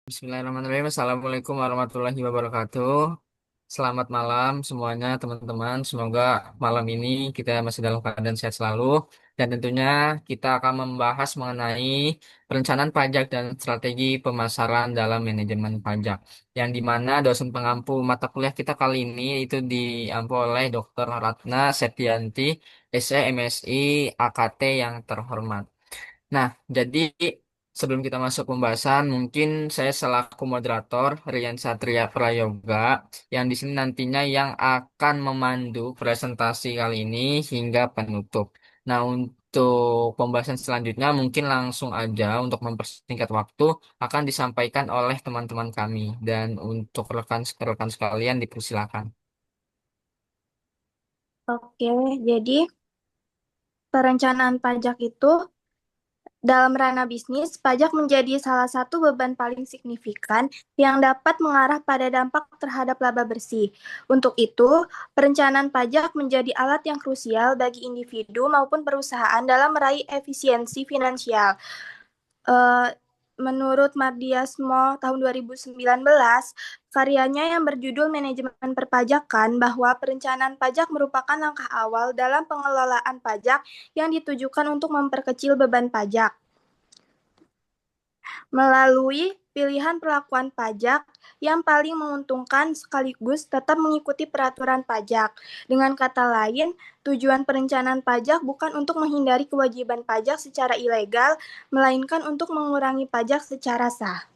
Bismillahirrahmanirrahim. Assalamualaikum warahmatullahi wabarakatuh. Selamat malam semuanya teman-teman. Semoga malam ini kita masih dalam keadaan sehat selalu. Dan tentunya kita akan membahas mengenai perencanaan pajak dan strategi pemasaran dalam manajemen pajak. Yang dimana dosen pengampu mata kuliah kita kali ini itu diampu oleh Dr. Ratna Septianti, SE MSI AKT yang terhormat. Nah, jadi sebelum kita masuk pembahasan, mungkin saya selaku moderator Rian Satria Prayoga yang di sini nantinya yang akan memandu presentasi kali ini hingga penutup. Nah, untuk pembahasan selanjutnya mungkin langsung aja untuk mempersingkat waktu akan disampaikan oleh teman-teman kami dan untuk rekan-rekan sekalian dipersilakan. Oke, jadi perencanaan pajak itu dalam ranah bisnis, pajak menjadi salah satu beban paling signifikan yang dapat mengarah pada dampak terhadap laba bersih. Untuk itu, perencanaan pajak menjadi alat yang krusial bagi individu maupun perusahaan dalam meraih efisiensi finansial. Eh, Menurut Mardiasmo tahun 2019, karyanya yang berjudul Manajemen Perpajakan bahwa perencanaan pajak merupakan langkah awal dalam pengelolaan pajak yang ditujukan untuk memperkecil beban pajak. Melalui pilihan perlakuan pajak yang paling menguntungkan sekaligus tetap mengikuti peraturan pajak. Dengan kata lain, tujuan perencanaan pajak bukan untuk menghindari kewajiban pajak secara ilegal, melainkan untuk mengurangi pajak secara sah.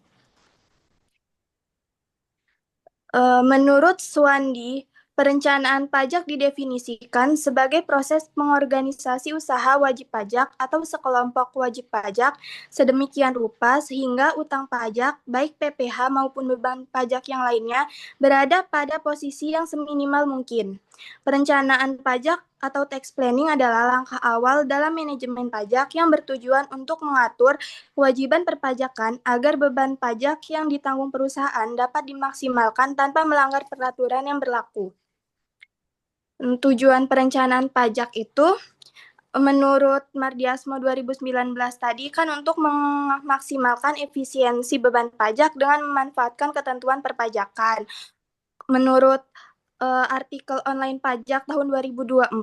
Menurut Suwandi, perencanaan pajak didefinisikan sebagai proses pengorganisasi usaha wajib pajak atau sekelompok wajib pajak sedemikian rupa sehingga utang pajak, baik PPh maupun beban pajak yang lainnya, berada pada posisi yang seminimal mungkin. Perencanaan pajak atau tax planning adalah langkah awal dalam manajemen pajak yang bertujuan untuk mengatur kewajiban perpajakan agar beban pajak yang ditanggung perusahaan dapat dimaksimalkan tanpa melanggar peraturan yang berlaku. Tujuan perencanaan pajak itu menurut Mardiasmo 2019 tadi kan untuk memaksimalkan efisiensi beban pajak dengan memanfaatkan ketentuan perpajakan. Menurut artikel online pajak tahun 2024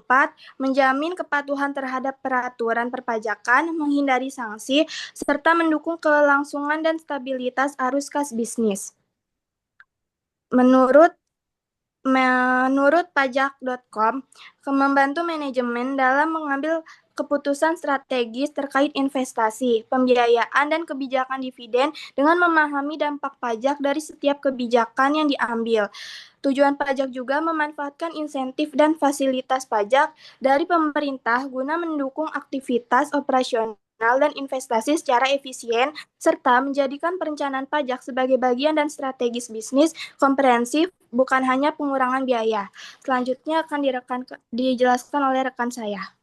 menjamin kepatuhan terhadap peraturan perpajakan, menghindari sanksi, serta mendukung kelangsungan dan stabilitas arus kas bisnis. Menurut Menurut pajak.com, membantu manajemen dalam mengambil keputusan strategis terkait investasi, pembiayaan, dan kebijakan dividen dengan memahami dampak pajak dari setiap kebijakan yang diambil. Tujuan pajak juga memanfaatkan insentif dan fasilitas pajak dari pemerintah guna mendukung aktivitas operasional dan investasi secara efisien, serta menjadikan perencanaan pajak sebagai bagian dan strategis bisnis komprehensif, bukan hanya pengurangan biaya. Selanjutnya akan dijelaskan oleh rekan saya.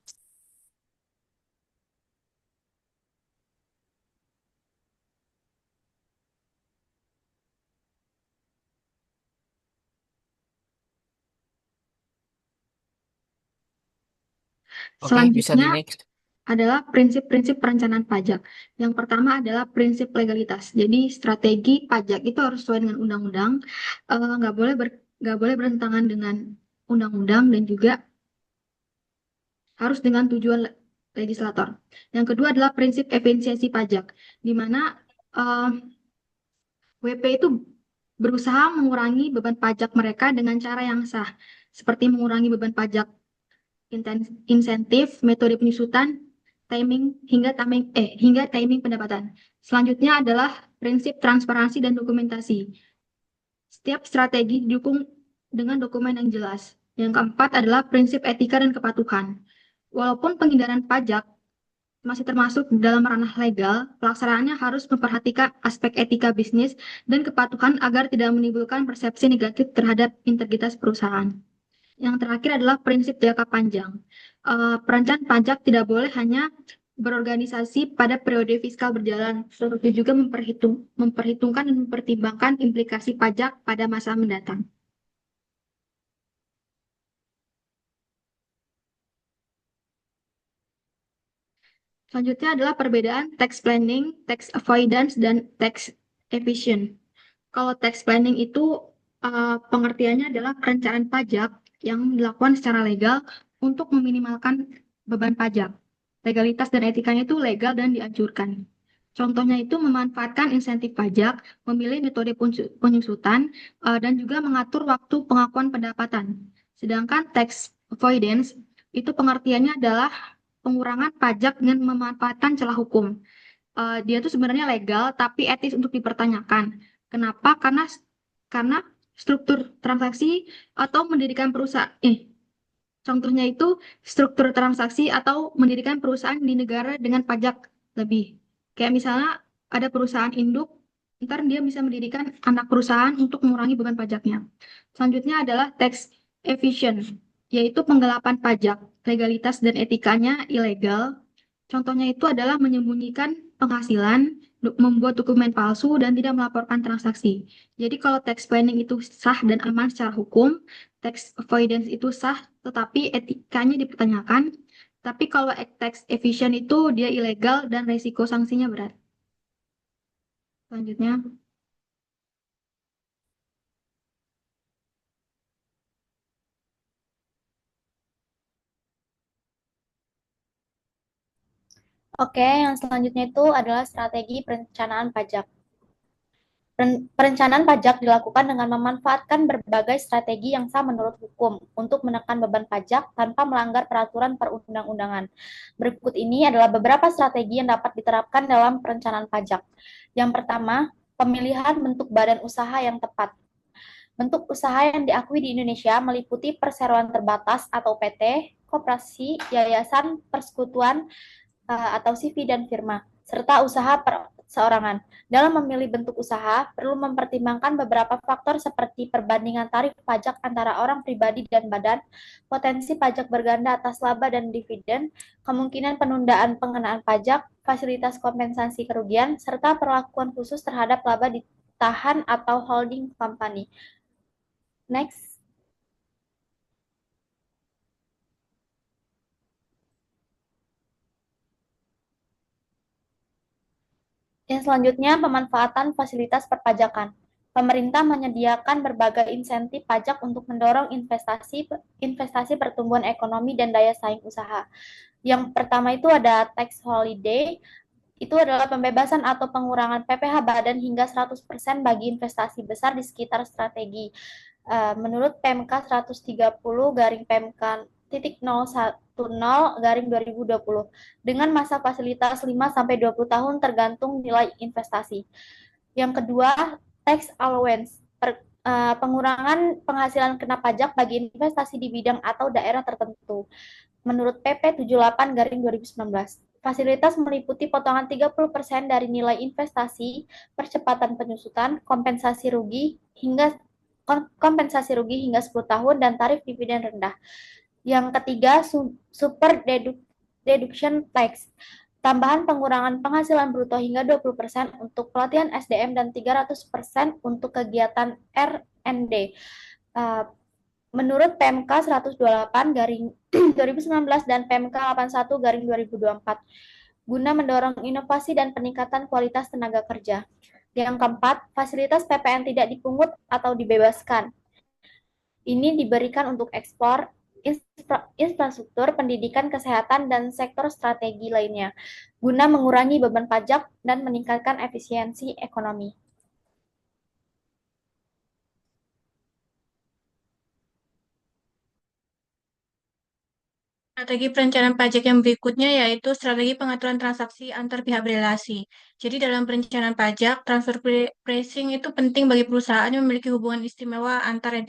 Oke, bisa di Selanjutnya next. adalah prinsip-prinsip perencanaan pajak. Yang pertama adalah prinsip legalitas. Jadi strategi pajak itu harus sesuai dengan undang-undang, nggak boleh bertentangan dengan undang-undang dan juga harus dengan tujuan legislator. Yang kedua adalah prinsip efisiensi pajak, di mana eh, WP itu berusaha mengurangi beban pajak mereka dengan cara yang sah, seperti mengurangi beban pajak insentif, metode penyusutan, hingga timing pendapatan. Selanjutnya adalah prinsip transparansi dan dokumentasi. Setiap strategi didukung dengan dokumen yang jelas. Yang keempat adalah prinsip etika dan kepatuhan. Walaupun penghindaran pajak masih termasuk dalam ranah legal, pelaksanaannya harus memperhatikan aspek etika bisnis dan kepatuhan agar tidak menimbulkan persepsi negatif terhadap integritas perusahaan. Yang terakhir adalah prinsip jangka panjang. Perencanaan pajak tidak boleh hanya berorganisasi pada periode fiskal berjalan, tetapi juga memperhitungkan dan mempertimbangkan implikasi pajak pada masa mendatang. Selanjutnya adalah perbedaan tax planning, tax avoidance, dan tax efficient. Kalau tax planning itu pengertiannya adalah perencanaan pajak yang dilakukan secara legal untuk meminimalkan beban pajak. Legalitas dan etikanya itu legal dan dianjurkan. Contohnya itu memanfaatkan insentif pajak, memilih metode penyusutan, dan juga mengatur waktu pengakuan pendapatan. Sedangkan tax avoidance itu pengertiannya adalah pengurangan pajak dengan memanfaatkan celah hukum. Dia tuh sebenarnya legal tapi etis untuk dipertanyakan. Kenapa? Karena struktur transaksi atau mendirikan perusahaan contohnya itu struktur transaksi atau mendirikan perusahaan di negara dengan pajak lebih. Kayak misalnya ada perusahaan induk, ntar dia bisa mendirikan anak perusahaan untuk mengurangi beban pajaknya. Selanjutnya adalah tax evasion, yaitu penggelapan pajak. Legalitas dan etikanya ilegal. Contohnya itu adalah menyembunyikan penghasilan, membuat dokumen palsu, dan tidak melaporkan transaksi. Jadi kalau tax planning itu sah dan aman secara hukum, tax avoidance itu sah, tetapi etikanya dipertanyakan. Tapi kalau tax evasion itu dia ilegal dan resiko sanksinya berat. Selanjutnya, Oke, yang selanjutnya itu adalah strategi perencanaan pajak. Perencanaan pajak dilakukan dengan memanfaatkan berbagai strategi yang sah menurut hukum untuk menekan beban pajak tanpa melanggar peraturan perundang-undangan. Berikut ini adalah beberapa strategi yang dapat diterapkan dalam perencanaan pajak. Yang pertama, pemilihan bentuk badan usaha yang tepat. Bentuk usaha yang diakui di Indonesia meliputi perseroan terbatas atau PT, koperasi, yayasan, persekutuan, atau CV dan firma, serta usaha perseorangan. Dalam memilih bentuk usaha, perlu mempertimbangkan beberapa faktor seperti perbandingan tarif pajak antara orang pribadi dan badan, potensi pajak berganda atas laba dan dividen, kemungkinan penundaan pengenaan pajak, fasilitas kompensasi kerugian, serta perlakuan khusus terhadap laba ditahan atau holding company. Next. Yang selanjutnya, pemanfaatan fasilitas perpajakan. Pemerintah menyediakan berbagai insentif pajak untuk mendorong investasi pertumbuhan ekonomi dan daya saing usaha. Yang pertama itu ada tax holiday, itu adalah pembebasan atau pengurangan PPh badan hingga 100% bagi investasi besar di sekitar strategi. Menurut PMK 130 garing PMK 010 garing 2020 dengan masa fasilitas 5-20 tahun tergantung nilai investasi. Yang kedua, tax allowance, pengurangan penghasilan kena pajak bagi investasi di bidang atau daerah tertentu. Menurut PP 78 garing 2019, fasilitas meliputi potongan 30% dari nilai investasi, percepatan penyusutan, kompensasi rugi hingga 10 tahun dan tarif dividen rendah. Yang ketiga, super deduction tax. Tambahan pengurangan penghasilan bruto hingga 20% untuk pelatihan SDM dan 300% untuk kegiatan R&D. Menurut PMK 128 garing 2019 dan PMK 81 garing 2024 guna mendorong inovasi dan peningkatan kualitas tenaga kerja. Yang keempat, fasilitas PPN tidak dipungut atau dibebaskan. Ini diberikan untuk ekspor, infrastruktur, pendidikan, kesehatan, dan sektor strategi lainnya, guna mengurangi beban pajak dan meningkatkan efisiensi ekonomi. Strategi perencanaan pajak yang berikutnya yaitu strategi pengaturan transaksi antar pihak berelasi. Jadi dalam perencanaan pajak, transfer pricing itu penting bagi perusahaan yang memiliki hubungan istimewa antar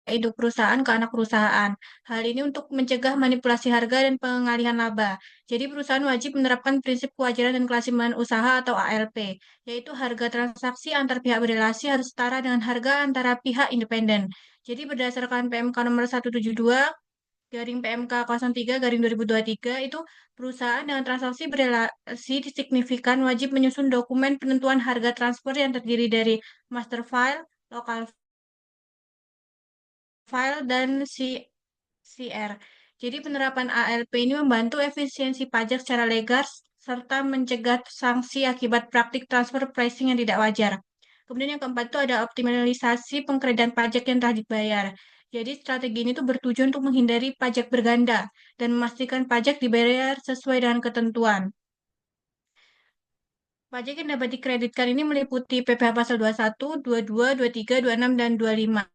induk perusahaan ke anak perusahaan. Hal ini untuk mencegah manipulasi harga dan pengalihan laba. Jadi perusahaan wajib menerapkan prinsip kewajaran dan kelasiman usaha atau ALP, yaitu harga transaksi antar pihak berelasi harus setara dengan harga antara pihak independen. Jadi berdasarkan PMK nomor 172 garing PMK 03 garing 2023 itu perusahaan dengan transaksi berelasi signifikan wajib menyusun dokumen penentuan harga transfer yang terdiri dari master file, local file, dan CR. Jadi penerapan ALP ini membantu efisiensi pajak secara legal serta mencegah sanksi akibat praktik transfer pricing yang tidak wajar. Kemudian yang keempat itu ada optimalisasi pengkreditan pajak yang telah dibayar. Jadi strategi ini tuh bertujuan untuk menghindari pajak berganda dan memastikan pajak dibayar sesuai dengan ketentuan. Pajak yang dapat dikreditkan ini meliputi PPh pasal 21, 22, 23, 26, dan 25.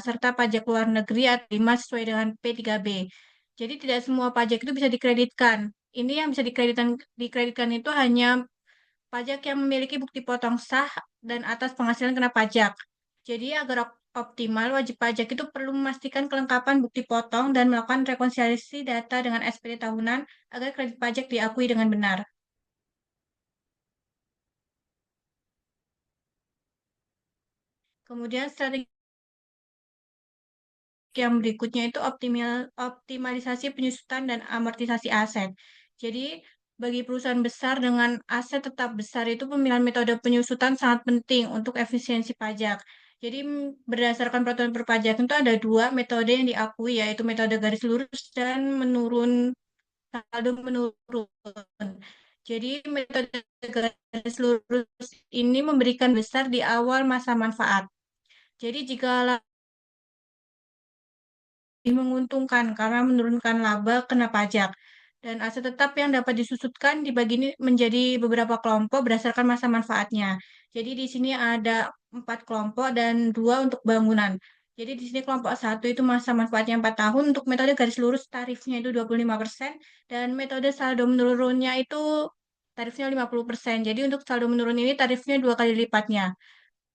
Serta pajak luar negeri atau 5 sesuai dengan P3B. Jadi tidak semua pajak itu bisa dikreditkan. Ini yang bisa dikreditkan itu hanya pajak yang memiliki bukti potong sah dan atas penghasilan kena pajak. Jadi agar optimal, wajib pajak itu perlu memastikan kelengkapan bukti potong dan melakukan rekonsiliasi data dengan SPT tahunan agar kredit pajak diakui dengan benar. Kemudian strategi yang berikutnya itu optimalisasi penyusutan dan amortisasi aset. Jadi, bagi perusahaan besar dengan aset tetap besar itu pemilihan metode penyusutan sangat penting untuk efisiensi pajak. Jadi, berdasarkan peraturan perpajakan itu ada dua metode yang diakui, yaitu metode garis lurus dan saldo menurun. Jadi, metode garis lurus ini memberikan besar di awal masa manfaat. Jadi, jika lebih menguntungkan karena menurunkan laba kena pajak. Dan aset tetap yang dapat disusutkan dibagi ini menjadi beberapa kelompok berdasarkan masa manfaatnya. Jadi di sini ada 4 kelompok dan 2 untuk bangunan. Jadi di sini kelompok 1 itu masa manfaatnya 4 tahun, untuk metode garis lurus tarifnya itu 25%, dan metode saldo menurunnya itu tarifnya 50%. Jadi untuk saldo menurun ini tarifnya 2 kali lipatnya.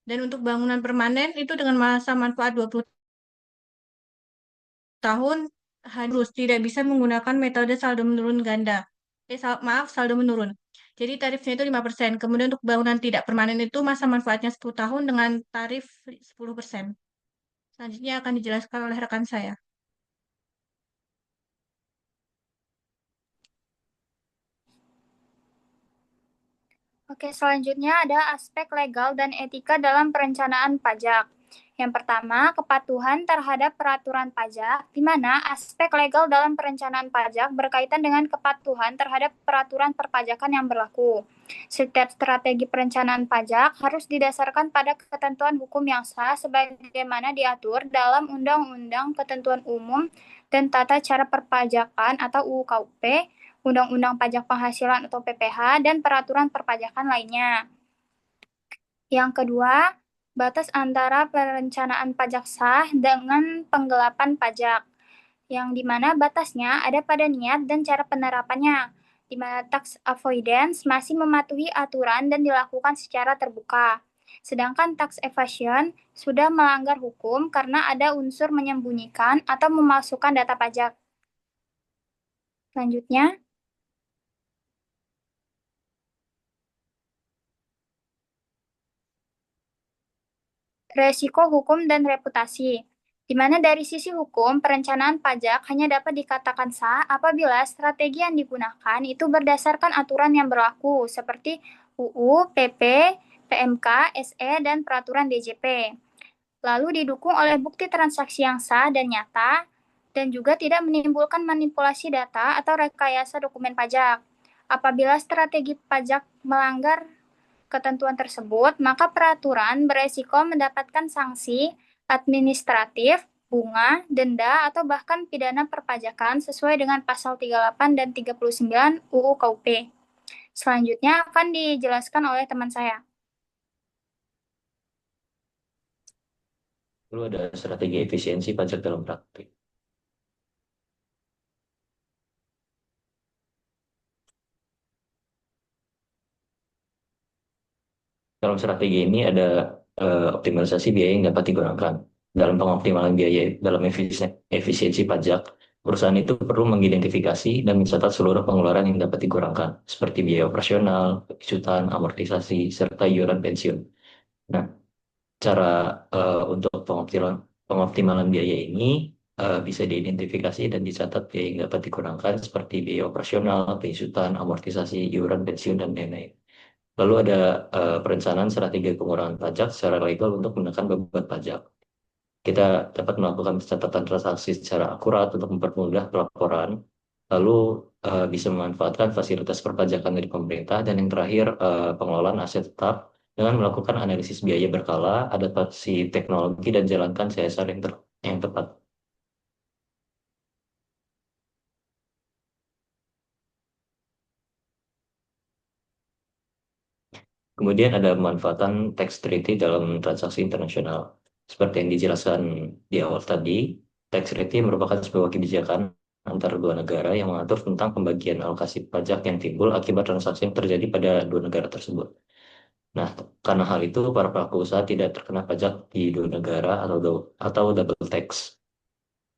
Dan untuk bangunan permanen itu dengan masa manfaat 20 tahun harus tidak bisa menggunakan metode saldo menurun ganda. Saldo menurun. Jadi tarifnya itu 5%. Kemudian untuk bangunan tidak permanen itu masa manfaatnya 10 tahun dengan tarif 10%. Selanjutnya akan dijelaskan oleh rekan saya. Oke, selanjutnya ada aspek legal dan etika dalam perencanaan pajak. Yang pertama, kepatuhan terhadap peraturan pajak, di mana aspek legal dalam perencanaan pajak berkaitan dengan kepatuhan terhadap peraturan perpajakan yang berlaku. Setiap strategi perencanaan pajak harus didasarkan pada ketentuan hukum yang sah sebagaimana diatur dalam Undang-Undang Ketentuan Umum dan Tata Cara Perpajakan atau UU KUP, Undang-Undang Pajak Penghasilan atau PPh, dan peraturan perpajakan lainnya. Yang kedua, batas antara perencanaan pajak sah dengan penggelapan pajak, yang dimana batasnya ada pada niat dan cara penerapannya, di mana tax avoidance masih mematuhi aturan dan dilakukan secara terbuka. Sedangkan tax evasion sudah melanggar hukum karena ada unsur menyembunyikan atau memalsukan data pajak. Selanjutnya, resiko hukum dan reputasi, di mana dari sisi hukum, perencanaan pajak hanya dapat dikatakan sah apabila strategi yang digunakan itu berdasarkan aturan yang berlaku, seperti UU, PP, PMK, SE, dan peraturan DJP. Lalu didukung oleh bukti transaksi yang sah dan nyata, dan juga tidak menimbulkan manipulasi data atau rekayasa dokumen pajak. Apabila strategi pajak melanggar ketentuan tersebut, maka peraturan beresiko mendapatkan sanksi administratif, bunga, denda, atau bahkan pidana perpajakan sesuai dengan pasal 38 dan 39 UU KUP. Selanjutnya akan dijelaskan oleh teman saya. Lalu ada strategi efisiensi pajak dalam praktik. Dalam strategi ini ada optimalisasi biaya yang dapat digunakan. Dalam pengoptimalan biaya dalam efisiensi pajak, perusahaan itu perlu mengidentifikasi dan mencatat seluruh pengeluaran yang dapat dikurangkan, seperti biaya operasional, kejutan, amortisasi, serta iuran pensiun. Nah, cara untuk pengoptimalan biaya ini bisa diidentifikasi dan dicatat biaya yang dapat dikurangkan seperti biaya operasional, pensiunan, amortisasi, iuran pensiun, dan lain-lain. Lalu ada perencanaan strategi pengurangan pajak secara legal untuk menekan beban pajak. Kita dapat melakukan pencatatan transaksi secara akurat untuk mempermudah pelaporan. Lalu bisa memanfaatkan fasilitas perpajakan dari pemerintah, dan yang terakhir pengelolaan aset tetap dengan melakukan analisis biaya berkala, adaptasi teknologi, dan jalankan CSR yang tepat. Kemudian ada pemanfaatan tax treaty dalam transaksi internasional. Seperti yang dijelaskan di awal tadi, tax treaty merupakan sebuah kebijakan antara dua negara yang mengatur tentang pembagian alokasi pajak yang timbul akibat transaksi yang terjadi pada dua negara tersebut. Nah, karena hal itu, para pelaku usaha tidak terkena pajak di dua negara atau double tax.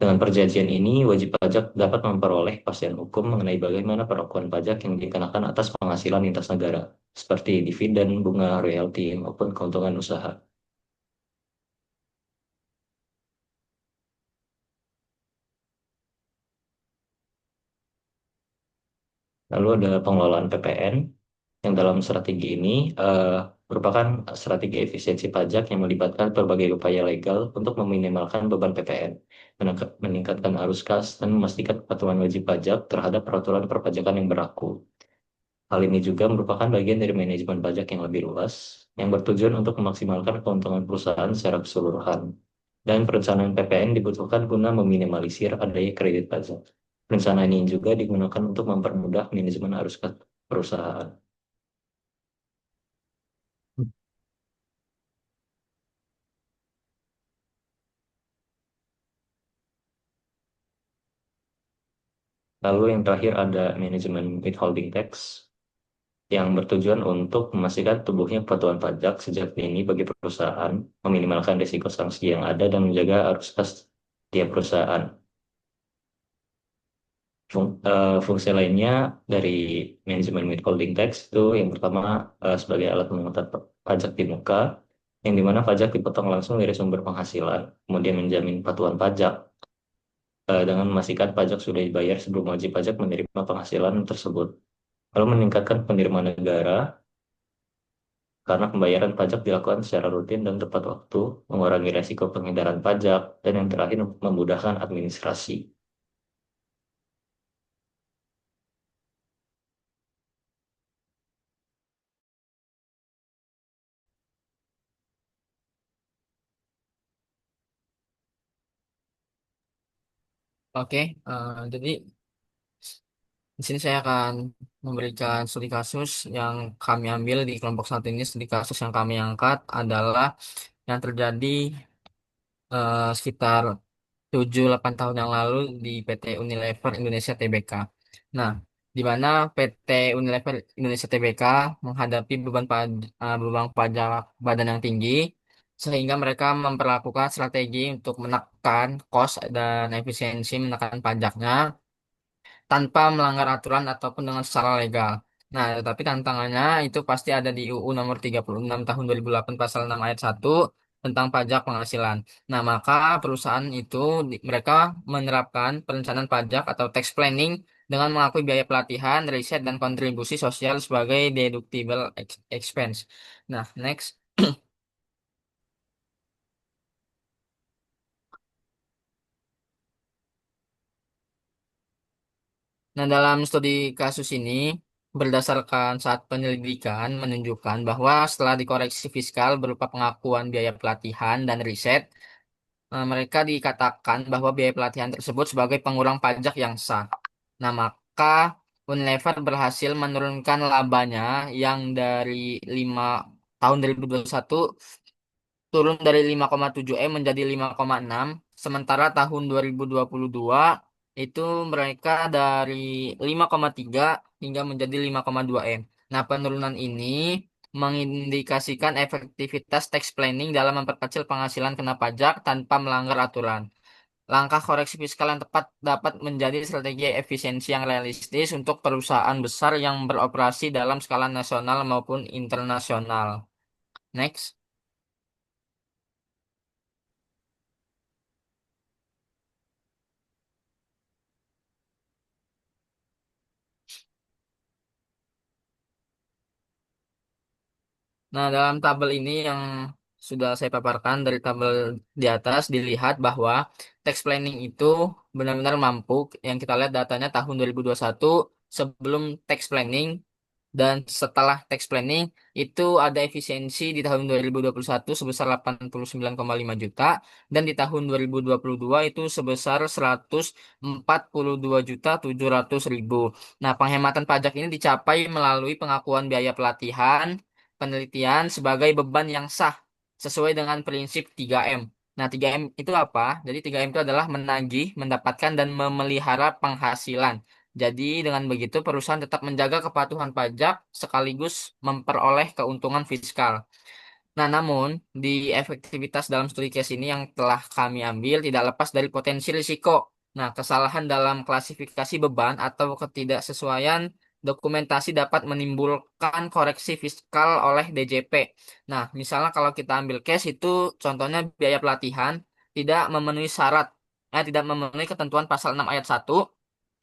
Dengan perjanjian ini, wajib pajak dapat memperoleh kepastian hukum mengenai bagaimana perlakuan pajak yang dikenakan atas penghasilan lintas negara, seperti dividen, bunga, royalti, maupun keuntungan usaha. Lalu ada pengelolaan PPN, yang dalam strategi ini merupakan strategi efisiensi pajak yang melibatkan berbagai upaya legal untuk meminimalkan beban PPN, meningkatkan arus kas, dan memastikan kepatuhan wajib pajak terhadap peraturan perpajakan yang berlaku. Hal ini juga merupakan bagian dari manajemen pajak yang lebih luas, yang bertujuan untuk memaksimalkan keuntungan perusahaan secara keseluruhan. Dan perencanaan PPN dibutuhkan guna meminimalisir adanya kredit pajak. Perencanaan ini juga digunakan untuk mempermudah manajemen arus kas perusahaan. Lalu yang terakhir ada manajemen withholding tax, yang bertujuan untuk memastikan tubuhnya kepatuhan pajak sejak dini bagi perusahaan, meminimalkan risiko sanksi yang ada, dan menjaga arus kas tiap perusahaan. Fungsi lainnya dari manajemen withholding tax itu yang pertama, sebagai alat memungut pajak di muka, yang dimana pajak dipotong langsung dari sumber penghasilan, kemudian menjamin patuhan pajak dengan memastikan pajak sudah dibayar sebelum wajib pajak menerima penghasilan tersebut. Lalu meningkatkan penerimaan negara karena pembayaran pajak dilakukan secara rutin dan tepat waktu, mengurangi resiko penghindaran pajak, dan yang terakhir memudahkan administrasi. Oke, jadi di sini saya akan memberikan studi kasus yang kami ambil di kelompok satu ini. Studi kasus yang kami angkat adalah yang terjadi sekitar 7-8 tahun yang lalu di PT Unilever Indonesia Tbk. Nah, di mana PT Unilever Indonesia Tbk menghadapi beban pajak badan yang tinggi, sehingga mereka memperlakukan strategi untuk menekan cost dan efisiensi menekan pajaknya tanpa melanggar aturan ataupun dengan secara legal. Nah, tetapi tantangannya itu pasti ada di UU nomor 36 tahun 2008 pasal 6 ayat 1 tentang pajak penghasilan. Nah, maka perusahaan itu mereka menerapkan perencanaan pajak atau tax planning dengan mengakui biaya pelatihan, riset, dan kontribusi sosial sebagai deductible expense. Nah, next. Nah, dalam studi kasus ini, berdasarkan saat penyelidikan menunjukkan bahwa setelah dikoreksi fiskal berupa pengakuan biaya pelatihan dan riset, mereka dikatakan bahwa biaya pelatihan tersebut sebagai pengurang pajak yang sah. Nah, maka Unilever berhasil menurunkan labanya yang dari 5 tahun 2021 turun dari 5,7 M menjadi 5,6, sementara tahun 2022 itu mereka dari 5,3 hingga menjadi 5,2 M. Nah, penurunan ini mengindikasikan efektivitas tax planning dalam memperkecil penghasilan kena pajak tanpa melanggar aturan. Langkah koreksi fiskal yang tepat dapat menjadi strategi efisiensi yang realistis untuk perusahaan besar yang beroperasi dalam skala nasional maupun internasional. Next. Nah, dalam tabel ini yang sudah saya paparkan dari tabel di atas, dilihat bahwa tax planning itu benar-benar mampu. Yang kita lihat datanya tahun 2021 sebelum tax planning dan setelah tax planning itu ada efisiensi di tahun 2021 sebesar 89,5 juta dan di tahun 2022 itu sebesar 142 juta 700 ribu. Nah, penghematan pajak ini dicapai melalui pengakuan biaya pelatihan, penelitian sebagai beban yang sah sesuai dengan prinsip 3M. Nah, 3M itu apa? Jadi 3M itu adalah menagih, mendapatkan, dan memelihara penghasilan. Jadi dengan begitu perusahaan tetap menjaga kepatuhan pajak sekaligus memperoleh keuntungan fiskal. Nah, namun di efektivitas dalam studi case ini yang telah kami ambil tidak lepas dari potensi risiko. Nah, kesalahan dalam klasifikasi beban atau ketidaksesuaian dokumentasi dapat menimbulkan koreksi fiskal oleh DJP. Nah, misalnya kalau kita ambil case itu contohnya biaya pelatihan tidak memenuhi syarat, tidak memenuhi ketentuan pasal 6 ayat 1,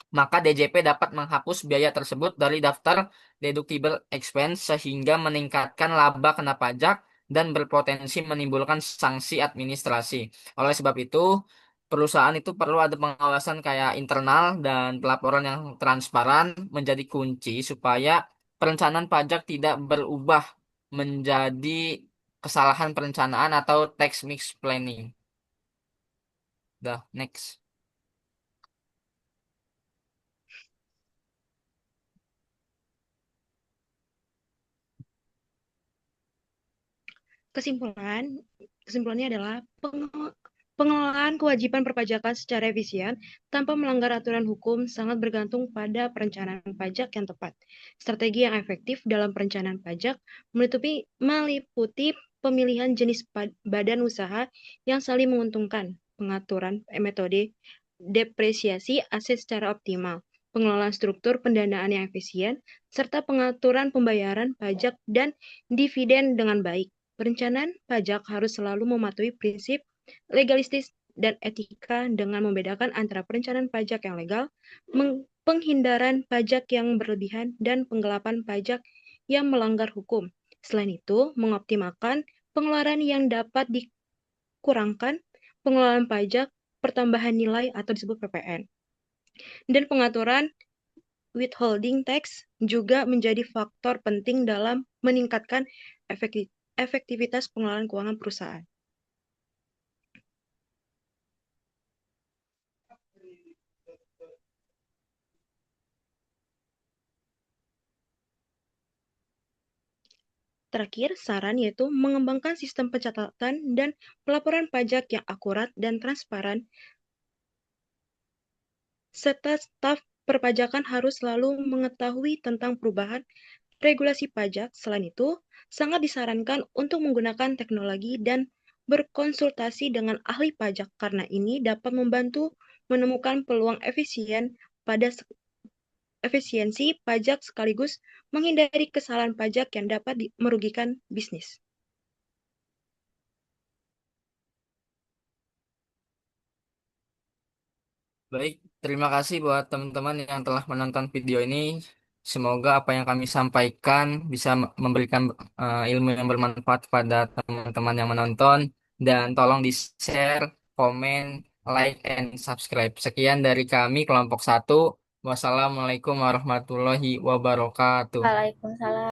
maka DJP dapat menghapus biaya tersebut dari daftar deductible expense sehingga meningkatkan laba kena pajak dan berpotensi menimbulkan sanksi administrasi. Oleh sebab itu, perusahaan itu perlu ada pengawasan kayak internal dan pelaporan yang transparan menjadi kunci supaya perencanaan pajak tidak berubah menjadi kesalahan perencanaan atau tax mix planning. Dah, next. Kesimpulannya adalah pengelolaan kewajiban perpajakan secara efisien tanpa melanggar aturan hukum sangat bergantung pada perencanaan pajak yang tepat. Strategi yang efektif dalam perencanaan pajak meliputi pemilihan jenis badan usaha yang saling menguntungkan, pengaturan metode depresiasi aset secara optimal, pengelolaan struktur pendanaan yang efisien, serta pengaturan pembayaran pajak dan dividen dengan baik. Perencanaan pajak harus selalu mematuhi prinsip legalistis dan etika dengan membedakan antara perencanaan pajak yang legal, penghindaran pajak yang berlebihan, dan penggelapan pajak yang melanggar hukum. Selain itu, mengoptimalkan pengeluaran yang dapat dikurangkan, pengelolaan pajak pertambahan nilai atau disebut PPN, dan pengaturan withholding tax juga menjadi faktor penting dalam meningkatkan efektivitas pengelolaan keuangan perusahaan. Terakhir, saran yaitu mengembangkan sistem pencatatan dan pelaporan pajak yang akurat dan transparan, serta staf perpajakan harus selalu mengetahui tentang perubahan regulasi pajak. Selain itu, sangat disarankan untuk menggunakan teknologi dan berkonsultasi dengan ahli pajak karena ini dapat membantu menemukan peluang efisiensi pajak sekaligus menghindari kesalahan pajak yang dapat merugikan bisnis. Baik, terima kasih buat teman-teman yang telah menonton video ini. Semoga apa yang kami sampaikan bisa memberikan ilmu yang bermanfaat kepada teman-teman yang menonton. Dan tolong di-share, komen, like, and subscribe. Sekian dari kami, kelompok 1. Wassalamualaikum warahmatullahi wabarakatuh. Waalaikumsalam.